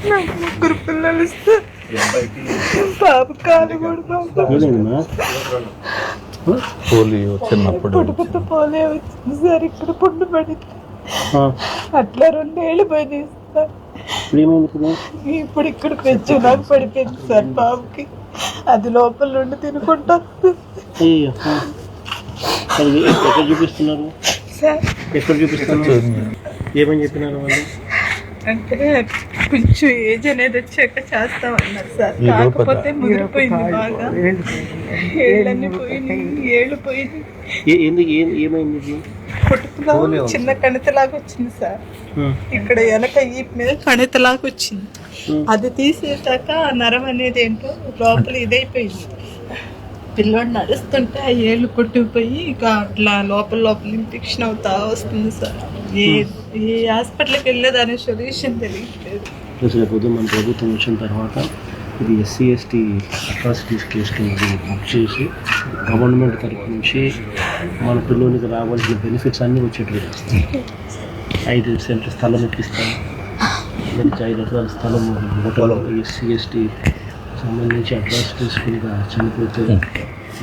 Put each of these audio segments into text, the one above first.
నాకు ముగ్గురు పిల్లలు ఇస్తే బాబు కాలు కూడా పోలియో చిన్నప్పుడు పుట్టుకతో పోలే వచ్చింది సార్. ఇక్కడ పుండు పడింది. అట్లా 2 ఏళ్ళు పోయినాయి సార్. ఇప్పుడు ఇక్కడ పెంచు నాకు పడిపోయింది సార్ బాబుకి. అది లోపల నుండి తినుకుంటా చూపిస్తున్నారు సార్. ఎక్కడ చూపిస్తున్నారు? ఏమని చెప్పినారు వాళ్ళు? అంటే కొంచెం ఏజ్ అనేది వచ్చాక చేస్తామన్నారు సార్. కాకపోతే ముదిరిపోయింది బాగా. ఏళ్ళన్నీ పోయినాయి, ఏళ్ళు పోయినాయి. ఏమైంది? పుట్టుకలో చిన్న కణితలాగా వచ్చింది సార్. ఇక్కడ వెనక ఈ మీద కణితలాగా వచ్చింది. అది తీసేసాక ఆ నరం అనేది ఏంటో లోపల ఇదైపోయింది. పిల్లోడు నడుస్తుంటే ఆ ఏళ్ళు కొట్టుకుపోయి ఇక అట్లా లోపల ఇన్ఫెక్షన్ అవుతా వస్తుంది సార్. ఏ హాస్పిటల్కి వెళ్ళేదాని సొల్యూషన్ తెలియట్లేదు. మన ప్రభుత్వం వచ్చిన తర్వాత ఇది SC ST అట్రాసిటీస్ కేసులు బుక్ చేసి గవర్నమెంట్ తరఫు నుంచి మన పిల్లోనికి రావాల్సిన బెనిఫిట్స్ అన్నీ వచ్చేట్లు 5 సెంటర్ స్థలం ఇప్పిస్తాం. 5 ఎకరాల స్థలం హోటల్ SC ST సంబంధించి అట్రాసిటీస్ కింద చనిపోతే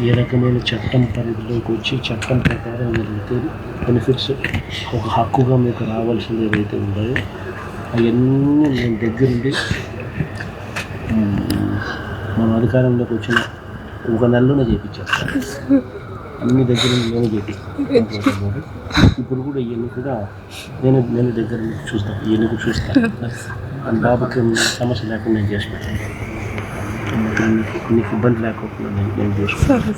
ఏ రకమైన చట్టం పరిధిలోకి వచ్చి చట్టం ప్రకారం ఏదైతే బెనిఫిట్స్ ఒక హక్కుగా మీకు రావాల్సింది ఏదైతే ఉన్నాయో అవన్నీ నేను దగ్గరుండి మన అధికారంలోకి వచ్చిన 1 నెలలోనే చేయించేస్తాను. అన్ని దగ్గర నేను చేపిస్తాను. ఇప్పుడు కూడా ఇవన్నీ కూడా నేను దగ్గర చూస్తాను. ఇవన్నీ కూడా చూస్తాను. అని బాబుకి సమస్య లేకుండా నేను చేసి పెట్టాను. నీకు ఇబ్బంది లేకుండా నేను చూసుకుంటాను.